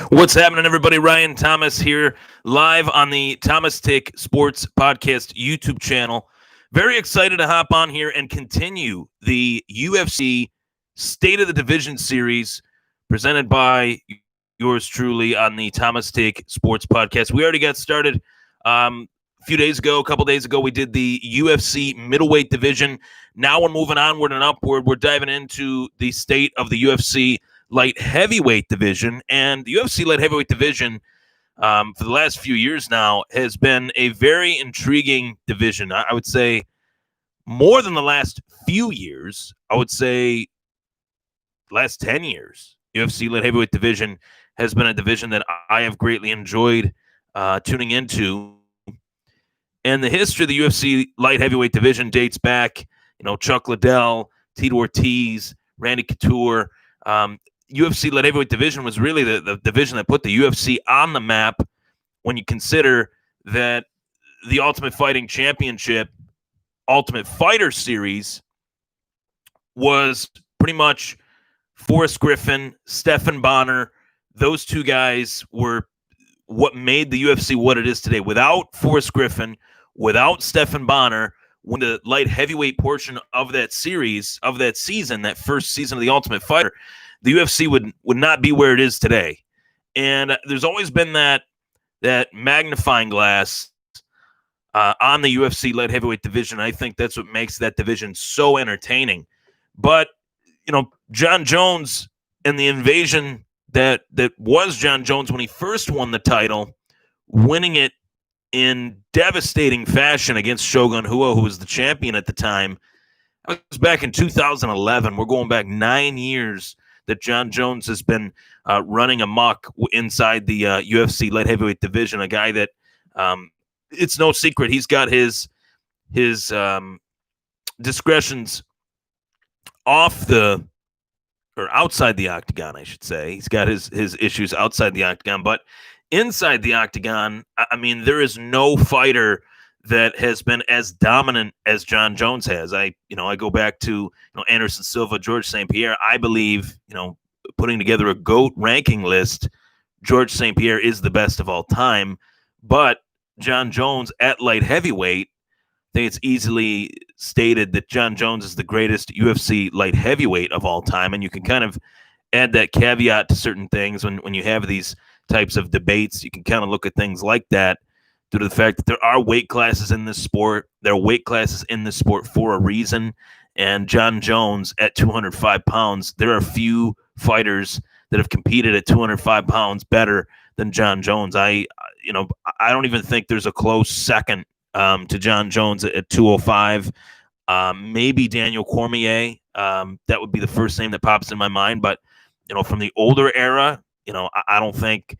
What's happening, everybody? Ryan Thomas here, live on the Thomas Take Sports Podcast YouTube channel. Very excited to hop on here and continue the UFC State of the Division series presented by yours truly on the Thomas Take Sports Podcast. We already got started a couple days ago. We did the UFC Middleweight Division. Now we're moving onward and upward. We're diving into the state of the UFC Light Heavyweight Division, and the UFC Light Heavyweight Division for the last few years now has been a very intriguing division. I would say more than the last few years. I would say last 10 years. UFC Light Heavyweight Division has been a division that I have greatly enjoyed tuning into. And the history of the UFC Light Heavyweight Division dates back, Chuck Liddell, Tito Ortiz, Randy Couture. UFC Light Heavyweight Division was really the division that put the UFC on the map when you consider that the Ultimate Fighting Championship, Ultimate Fighter Series was pretty much Forrest Griffin, Stephan Bonnar. Those two guys were what made the UFC what it is today. Without Forrest Griffin, without Stephan Bonnar, when the light heavyweight portion of that series, of that season, that first season of the Ultimate Fighter, the UFC would not be where it is today. And there's always been that magnifying glass on the UFC light heavyweight division. I think that's what makes that division so entertaining. But, Jon Jones and the invasion that was Jon Jones when he first won the title, winning it in devastating fashion against Shogun Rua, who was the champion at the time. That was back in 2011. We're going back 9 years that Jon Jones has been running amok inside the UFC light heavyweight division. A guy that it's no secret he's got his discretions outside the octagon, I should say. He's got his issues outside the octagon, but inside the octagon, I mean, there is no fighter that has been as dominant as Jon Jones has. I go back to Anderson Silva, George St Pierre. I believe, putting together a GOAT ranking list, George St Pierre is the best of all time. But Jon Jones at light heavyweight, I think it's easily stated that Jon Jones is the greatest UFC light heavyweight of all time. And you can kind of add that caveat to certain things when you have these types of debates. You can kind of look at things like that, due to the fact that there are weight classes in this sport. There are weight classes in this sport for a reason. And Jon Jones at 205 pounds, there are few fighters that have competed at 205 pounds better than Jon Jones. I don't even think there's a close second to Jon Jones at 205. Maybe Daniel Cormier. That would be the first name that pops in my mind. But, from the older era, I don't think,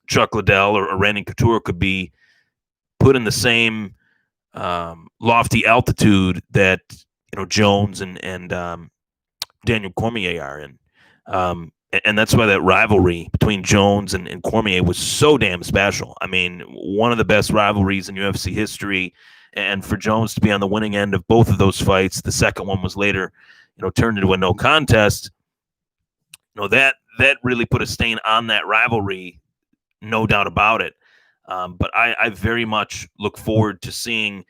Chuck Liddell or Randy Couture could be put in the same lofty altitude that Jones and Daniel Cormier are in, and that's why that rivalry between Jones and Cormier was so damn special. I mean, one of the best rivalries in UFC history, and for Jones to be on the winning end of both of those fights. The second one was later, turned into a no contest. That really put a stain on that rivalry. No doubt about it. But I very much look forward to seeing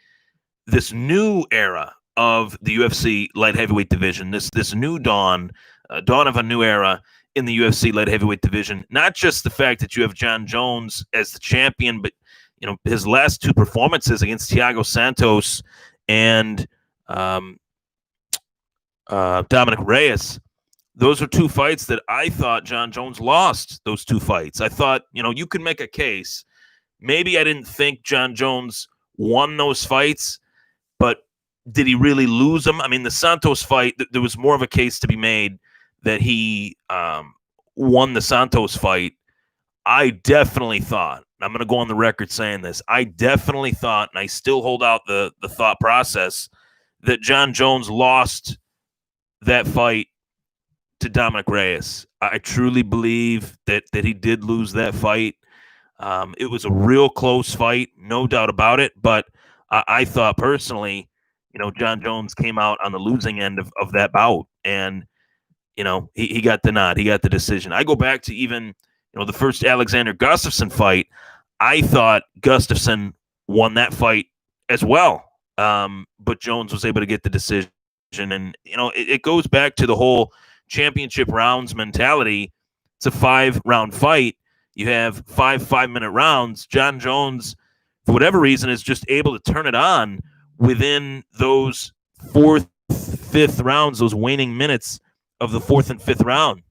this new era of the UFC light heavyweight division, this new dawn of a new era in the UFC light heavyweight division. Not just the fact that you have Jon Jones as the champion, but his last two performances against Thiago Santos and Dominic Reyes. Those are two fights that I thought Jon Jones lost, those two fights. I thought, you could make a case. Maybe I didn't think Jon Jones won those fights, but did he really lose them? I mean, the Santos fight, there was more of a case to be made that he won the Santos fight. I definitely thought, I'm going to go on the record saying this, I definitely thought, and I still hold out the thought process, that Jon Jones lost that fight to Dominic Reyes. I truly believe that he did lose that fight. It was a real close fight, no doubt about it. But I thought personally, Jon Jones came out on the losing end of that bout. And, he got the nod. He got the decision. I go back to even, the first Alexander Gustafsson fight. I thought Gustafsson won that fight as well. But Jones was able to get the decision. And, it goes back to the whole championship rounds mentality. It's a 5-round fight. You have 5-minute rounds. Jon Jones, for whatever reason, is just able to turn it on within those 4th, 5th rounds, those waning minutes of the 4th and 5th round.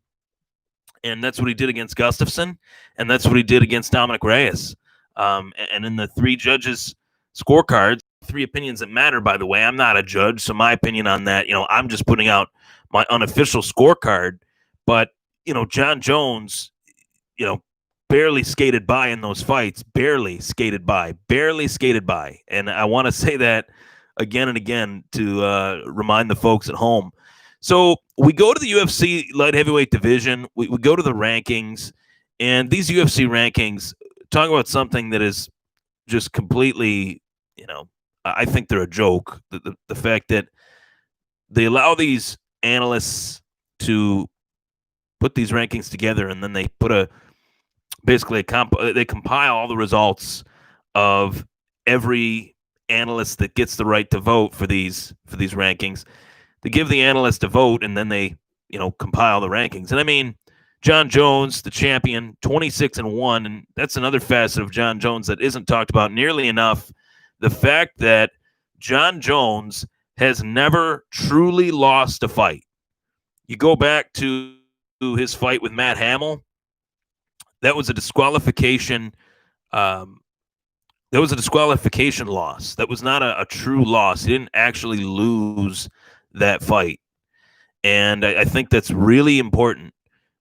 And that's what he did against Gustafsson, and that's what he did against Dominic Reyes. And in the 3 judges' scorecards, 3 opinions that matter, by the way. I'm not a judge, so my opinion on that, I'm just putting out my unofficial scorecard. But, Jon Jones, barely skated by in those fights, barely skated by. And I want to say that again and again to remind the folks at home. So we go to the UFC Light Heavyweight Division. We go to the rankings, and these UFC rankings talk about something that is just completely, I think they're a joke. The fact that they allow these analysts to put these rankings together, and then they put they compile all the results of every analyst that gets the right to vote for these rankings. They give the analyst a vote, and then they, compile the rankings. And I mean, Jon Jones, the champion, 26-1, and that's another facet of Jon Jones that isn't talked about nearly enough. The fact that Jon Jones has never truly lost a fight. You go back to his fight with Matt Hamill. That was a disqualification. That was a disqualification loss. That was not a true loss. He didn't actually lose that fight. And I think that's really important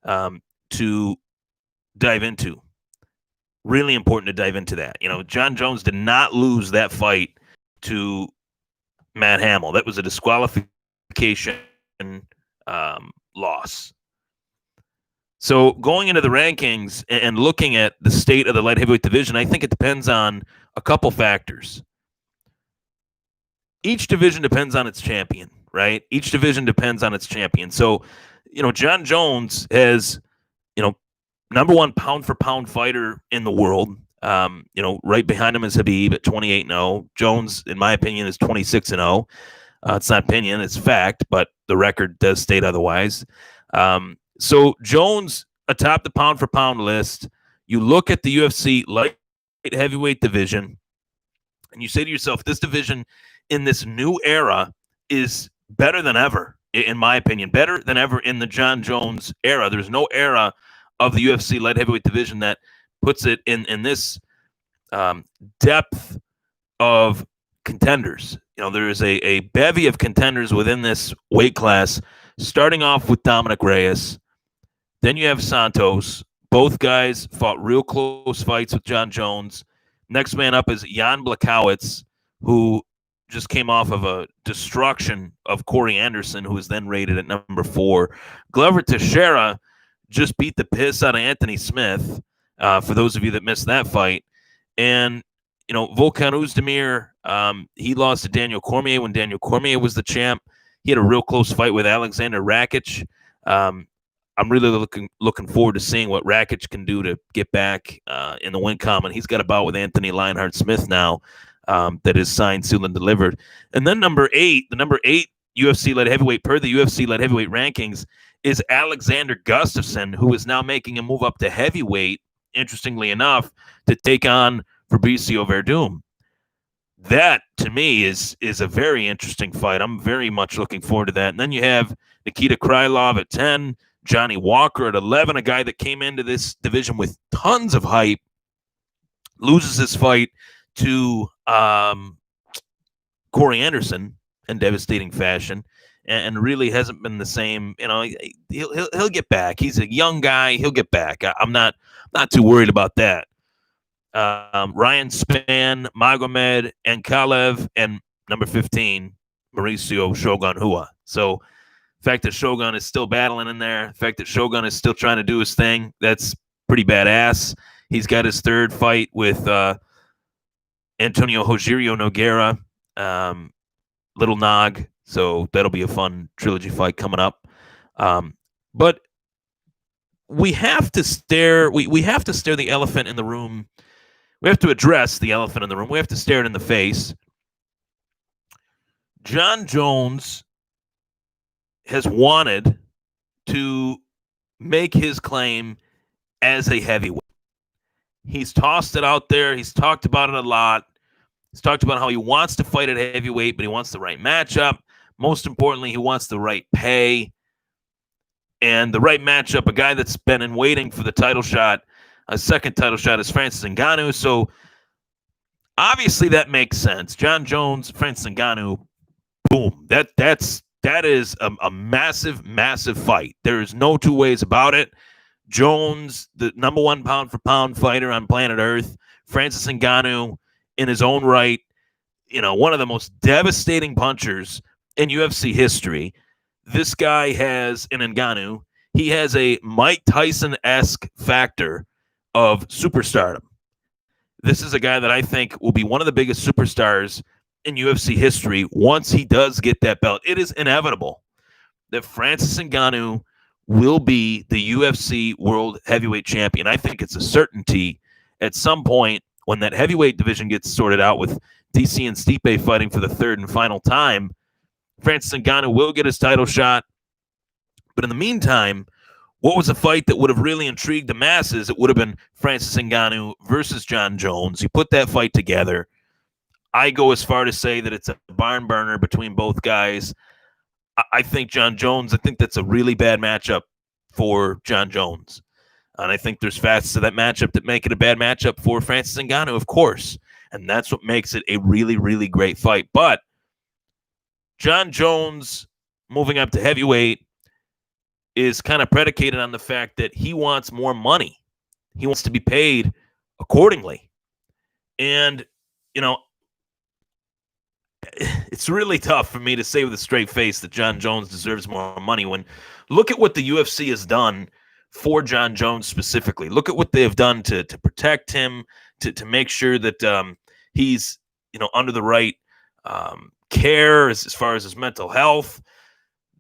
to dive into. Really important to dive into that. Jon Jones did not lose that fight to Matt Hamill. That was a disqualification loss. So going into the rankings and looking at the state of the light heavyweight division, I think it depends on a couple factors. Each division depends on its champion, right? Each division depends on its champion. So, Jon Jones has, number 1 pound-for-pound fighter in the world. Right behind him is Khabib at 28-0. Jones, in my opinion, is 26-0. It's not opinion, it's fact, but the record does state otherwise. So Jones atop the pound-for-pound list. You look at the UFC Light Heavyweight Division, and you say to yourself, this division in this new era is better than ever, in my opinion, better than ever in the Jon Jones era. There's no era of the UFC Light Heavyweight Division that puts it in this depth of contenders. There is a bevy of contenders within this weight class, starting off with Dominic Reyes. Then you have Santos. Both guys fought real close fights with Jon Jones. Next man up is Jan Blachowicz, who just came off of a destruction of Corey Anderson, who was then rated at number 4. Glover Teixeira just beat the piss out of Anthony Smith, for those of you that missed that fight. And, Volkan Oezdemir, he lost to Daniel Cormier when Daniel Cormier was the champ. He had a real close fight with Alexander Rakic. I'm really looking forward to seeing what Rakic can do to get back in the win column. He's got a bout with Anthony Lionheart Smith now that is signed, sealed, and delivered. And then the number 8 UFC Light Heavyweight, per the UFC Light Heavyweight rankings, is Alexander Gustafsson, who is now making a move up to heavyweight, interestingly enough, to take on Fabricio Verdum. That, to me, is a very interesting fight. I'm very much looking forward to that. And then you have Nikita Krylov at 10, Johnny Walker at 11, a guy that came into this division with tons of hype, loses his fight to Corey Anderson in devastating fashion, and really hasn't been the same. He'll get back. He's a young guy. He'll get back. I'm not too worried about that. Ryan Spann, Magomed Ankalaev, and number 15, Mauricio Shogun Rua. So the fact that Shogun is still battling in there, the fact that Shogun is still trying to do his thing, that's pretty badass. He's got his 3rd fight with Antonio Rogerio Nogueira, Little Nog. So that'll be a fun trilogy fight coming up. But we have to stare. We have to stare the elephant in the room. We have to address the elephant in the room. We have to stare it in the face. Jon Jones has wanted to make his claim as a heavyweight. He's tossed it out there. He's talked about it a lot. He's talked about how he wants to fight at heavyweight, but he wants the right matchup. Most importantly, he wants the right pay. And the right matchup, a guy that's been in waiting for the title shot, a second title shot, is Francis Ngannou. So obviously that makes sense. Jon Jones, Francis Ngannou, boom. That is a massive, massive fight. There is no two ways about it. Jones, the number one pound for pound fighter on planet Earth. Francis Ngannou, in his own right, one of the most devastating punchers in UFC history. This guy has, in Ngannou, he has a Mike Tyson-esque factor of superstardom. This is a guy that I think will be one of the biggest superstars in UFC history once he does get that belt. It is inevitable that Francis Ngannou will be the UFC World Heavyweight Champion. I think it's a certainty at some point when that heavyweight division gets sorted out with DC and Stipe fighting for the third and final time. Francis Ngannou will get his title shot. But in the meantime, what was a fight that would have really intrigued the masses? It would have been Francis Ngannou versus Jon Jones. You put that fight together. I go as far to say that it's a barn burner between both guys. I think Jon Jones, I think that's a really bad matchup for Jon Jones. And I think there's facets of that matchup that make it a bad matchup for Francis Ngannou, of course. And that's what makes it a really, really great fight. But Jon Jones moving up to heavyweight is kind of predicated on the fact that he wants more money. He wants to be paid accordingly. And, it's really tough for me to say with a straight face that Jon Jones deserves more money when look at what the UFC has done for Jon Jones specifically. Look at what they have done to protect him, to make sure that he's, under the right care as far as his mental health.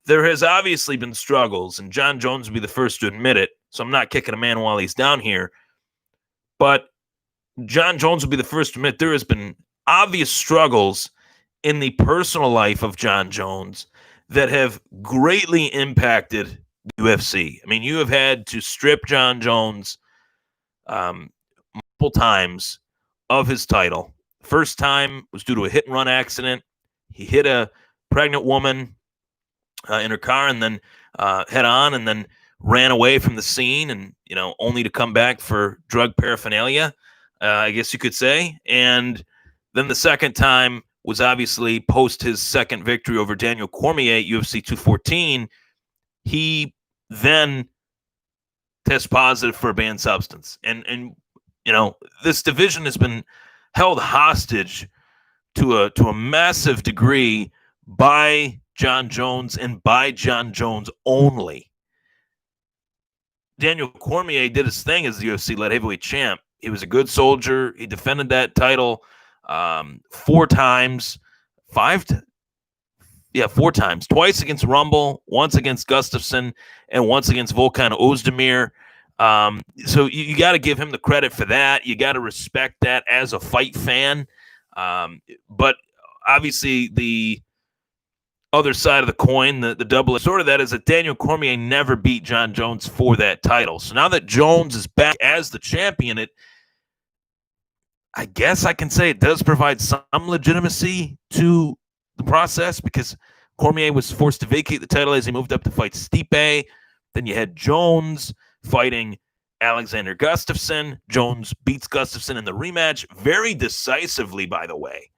There has obviously been struggles, and Jon Jones would be the first to admit it, so I'm not kicking a man while he's down here. But Jon Jones would be the first to admit there has been obvious struggles in the personal life of Jon Jones that have greatly impacted the UFC. I mean, you have had to strip Jon Jones multiple times of his title. First time was due to a hit-and-run accident. He hit a pregnant woman in her car and then head on and then ran away from the scene and, only to come back for drug paraphernalia, I guess you could say. And then the second time was obviously post his second victory over Daniel Cormier at UFC 214. He then tests positive for a banned substance. And this division has been held hostage to a massive degree by Jon Jones and by Jon Jones only. Daniel Cormier did his thing as the UFC Light Heavyweight Champ. He was a good soldier. He defended that title 4 times, 4 times, twice against Rumble, once against Gustafsson, and once against Volkan Ozdemir. So you got to give him the credit for that. You got to respect that as a fight fan. But obviously the other side of the coin, the double sort of that is that Daniel Cormier never beat Jon Jones for that title. So now that Jones is back as the champion, I guess I can say it does provide some legitimacy to the process because Cormier was forced to vacate the title as he moved up to fight Stipe. Then you had Jones fighting Alexander Gustafsson. Jones beats Gustafsson in the rematch very decisively, by the way.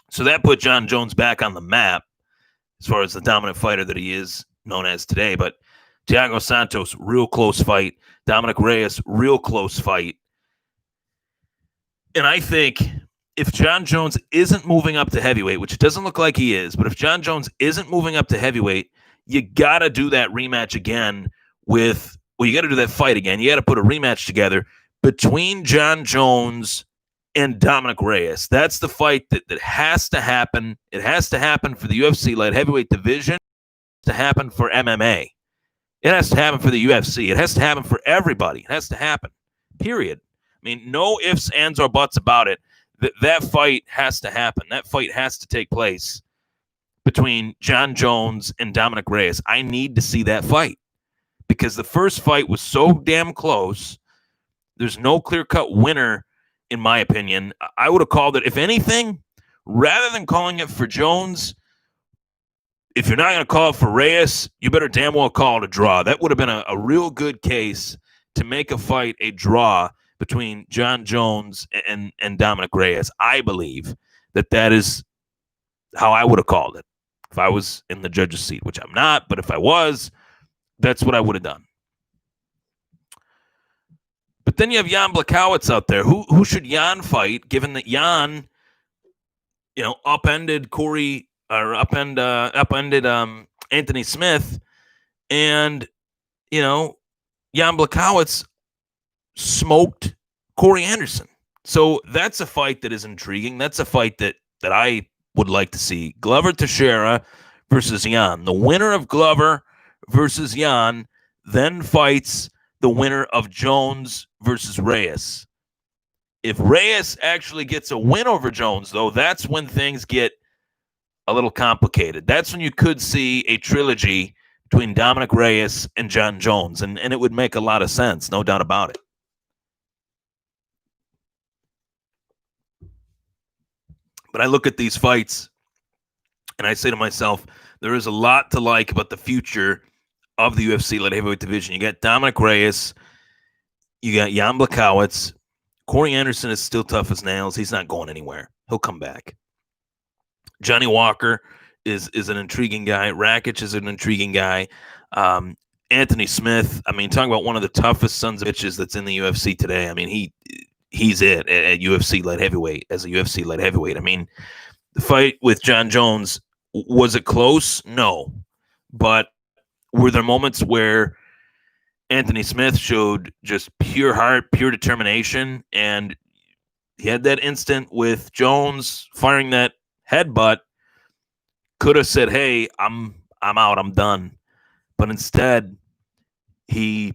So that put Jon Jones back on the map as far as the dominant fighter that he is known as today. But Thiago Santos, real close fight. Dominic Reyes, real close fight. And I think if Jon Jones isn't moving up to heavyweight, which it doesn't look like he is, but if Jon Jones isn't moving up to heavyweight, you got to do that rematch again you got to do that fight again. You got to put a rematch together between Jon Jones and Dominic Reyes. That's the fight that has to happen. It has to happen for the UFC Light Heavyweight Division. To happen for MMA. It has to happen for the UFC. It has to happen for everybody. It has to happen, period. I mean, no ifs, ands, or buts about it. That fight has to happen. That fight has to take place between Jon Jones and Dominic Reyes. I need to see that fight because the first fight was so damn close. There's no clear-cut winner, in my opinion. I would have called it, if anything, rather than calling it for Jones, if you're not going to call it for Reyes, you better damn well call it a draw. That would have been a real good case to make a fight a draw between Jon Jones and Dominic Reyes. I believe that is how I would have called it if I was in the judge's seat, which I'm not, but if I was, that's what I would have done. But then you have Jan Blachowicz out there. Who should Jan fight, given that Jan, upended Anthony Smith, and Jan Blachowicz smoked Corey Anderson. So that's a fight that is intriguing. That's a fight that I would like to see. Glover Teixeira versus Jan. The winner of Glover versus Jan then fights the winner of Jones versus Reyes. If Reyes actually gets a win over Jones, though, that's when things get a little complicated. That's when you could see a trilogy between Dominic Reyes and Jon Jones, and it would make a lot of sense, no doubt about it. But I look at these fights, and I say to myself, there is a lot to like about the future of the UFC Light Heavyweight Division. You got Dominic Reyes, you got Jan Blachowicz. Corey Anderson is still tough as nails. He's not going anywhere. He'll come back. Johnny Walker is an intriguing guy. Rakic is an intriguing guy. Anthony Smith, talking about one of the toughest sons of bitches that's in the UFC today. He's it at UFC Light Heavyweight, as a UFC Light Heavyweight. The fight with Jon Jones, was it close? No. But were there moments where Anthony Smith showed just pure heart, pure determination, and he had that instant with Jones firing that headbutt, could have said, hey, I'm out, I'm done. But instead, he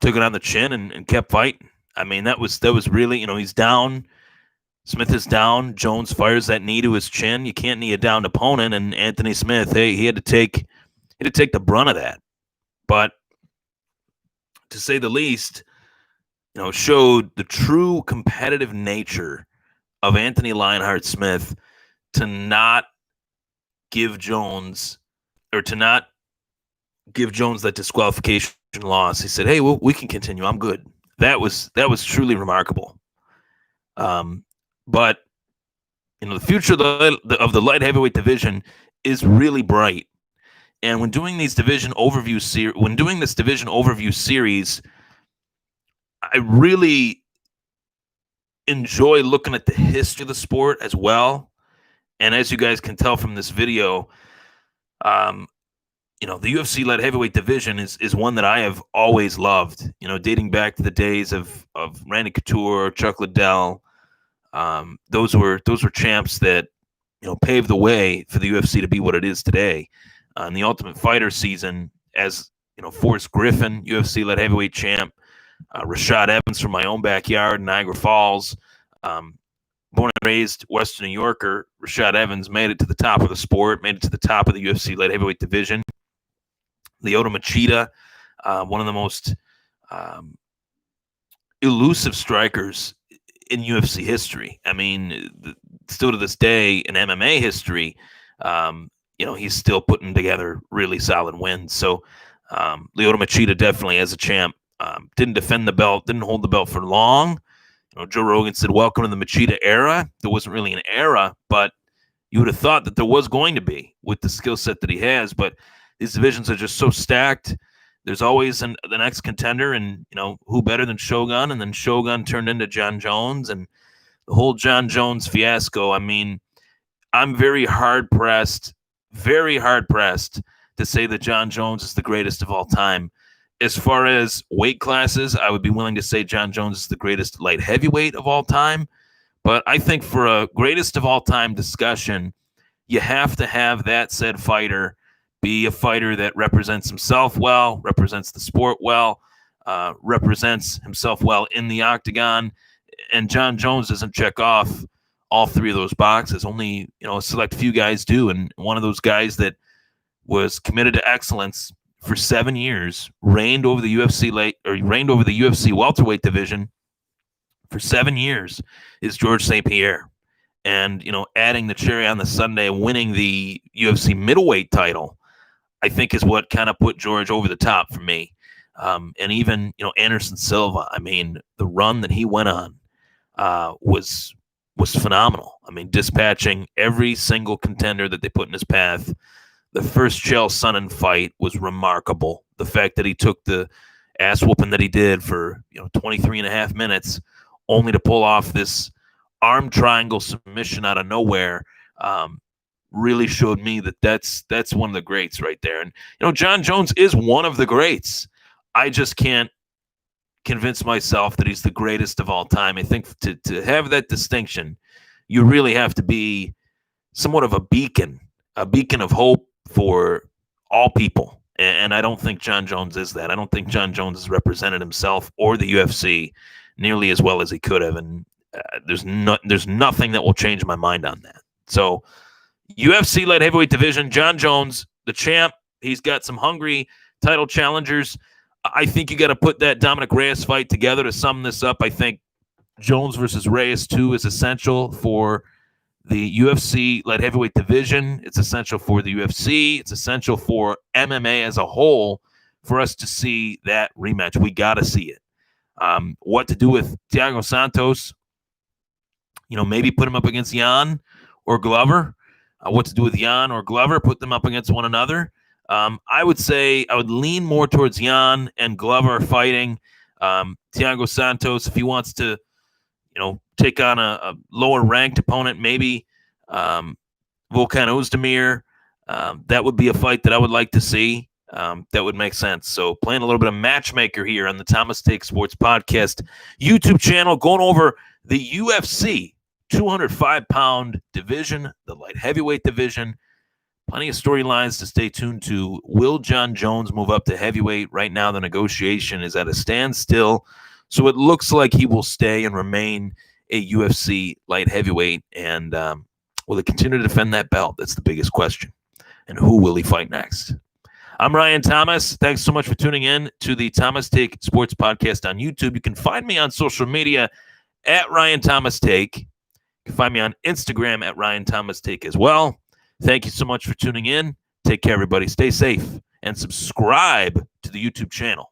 took it on the chin and kept fighting. That was really, he's down. Smith is down. Jones fires that knee to his chin. You can't knee a downed opponent. And Anthony Smith, hey, he had to take the brunt of that. But to say the least, showed the true competitive nature of Anthony Lionheart Smith to not give Jones that disqualification loss. He said, hey, well, we can continue. I'm good. That was truly remarkable. But the future of the light heavyweight division is really bright. And when doing this division overview series, I really enjoy looking at the history of the sport as well. And as you guys can tell from this video, the UFC Light Heavyweight Division is one that I have always loved. Dating back to the days of Randy Couture, Chuck Liddell. Those were champs that paved the way for the UFC to be what it is today. In the Ultimate Fighter season, as Forrest Griffin, UFC Light Heavyweight champ, Rashad Evans from my own backyard, Niagara Falls, born and raised Western New Yorker, Rashad Evans made it to the top of the sport, made it to the top of the UFC Light Heavyweight Division. Lyoto Machida, one of the most elusive strikers in UFC history. Still to this day in MMA history, he's still putting together really solid wins. So Lyoto Machida definitely, as a champ, didn't defend the belt, didn't hold the belt for long. Joe Rogan said, welcome to the Machida era. There wasn't really an era, but you would have thought that there was going to be with the skill set that he has. But these divisions are just so stacked. There's always the next contender, and who better than Shogun? And then Shogun turned into Jon Jones, and the whole Jon Jones fiasco. I'm very hard pressed to say that Jon Jones is the greatest of all time. As far as weight classes, I would be willing to say Jon Jones is the greatest light heavyweight of all time. But I think for a greatest of all time discussion, you have to have that said fighter be a fighter that represents himself well, represents the sport well, represents himself well in the octagon. And Jon Jones doesn't check off all three of those boxes. Only, a select few guys do. And one of those guys that was committed to excellence for 7 years, reigned over the UFC welterweight division for 7 years, is George St Pierre. And, adding the cherry on the sundae, winning the UFC middleweight title, I think is what kind of put George over the top for me. And even, Anderson Silva, I mean, the run that he went on was phenomenal. I mean, dispatching every single contender that they put in his path. The first Chael Sonnen fight was remarkable. The fact that he took the ass whooping that he did for 23 and a half minutes, only to pull off this arm triangle submission out of nowhere, really showed me that that's one of the greats right there. And Jon Jones is one of the greats. I just can't convince myself that he's the greatest of all time. I think to have that distinction, you really have to be somewhat of a beacon of hope for all people. And I don't think Jon Jones is that. I don't think Jon Jones has represented himself or the UFC nearly as well as he could have. And there's nothing that will change my mind on that. So UFC Light Heavyweight Division, Jon Jones, the champ. He's got some hungry title challengers. I think you got to put that Dominic Reyes fight together to sum this up. I think Jones versus Reyes 2 is essential for the UFC Light Heavyweight Division. It's essential for the UFC. It's essential for MMA as a whole for us to see that rematch. We got to see it. What to do with Thiago Santos? Maybe put him up against Jan or Glover. What to do with Jan or Glover? Put them up against one another. I would say I would lean more towards Jan and Glover fighting. Thiago Santos, if he wants to, take on a lower ranked opponent, maybe Volkan Ozdemir. That would be a fight that I would like to see. That would make sense. So playing a little bit of matchmaker here on the Thomas Take Sports Podcast YouTube channel, going over the UFC 205-pound division, the light heavyweight division. Plenty of storylines to stay tuned to. Will Jon Jones move up to heavyweight? Right now, the negotiation is at a standstill. So it looks like he will stay and remain a UFC light heavyweight. And will he continue to defend that belt? That's the biggest question. And who will he fight next? I'm Ryan Thomas. Thanks so much for tuning in to the Thomas Take Sports Podcast on YouTube. You can find me on social media at Ryan Thomas Take. You can find me on Instagram at Ryan Thomas Take as well. Thank you so much for tuning in. Take care, everybody. Stay safe and subscribe to the YouTube channel.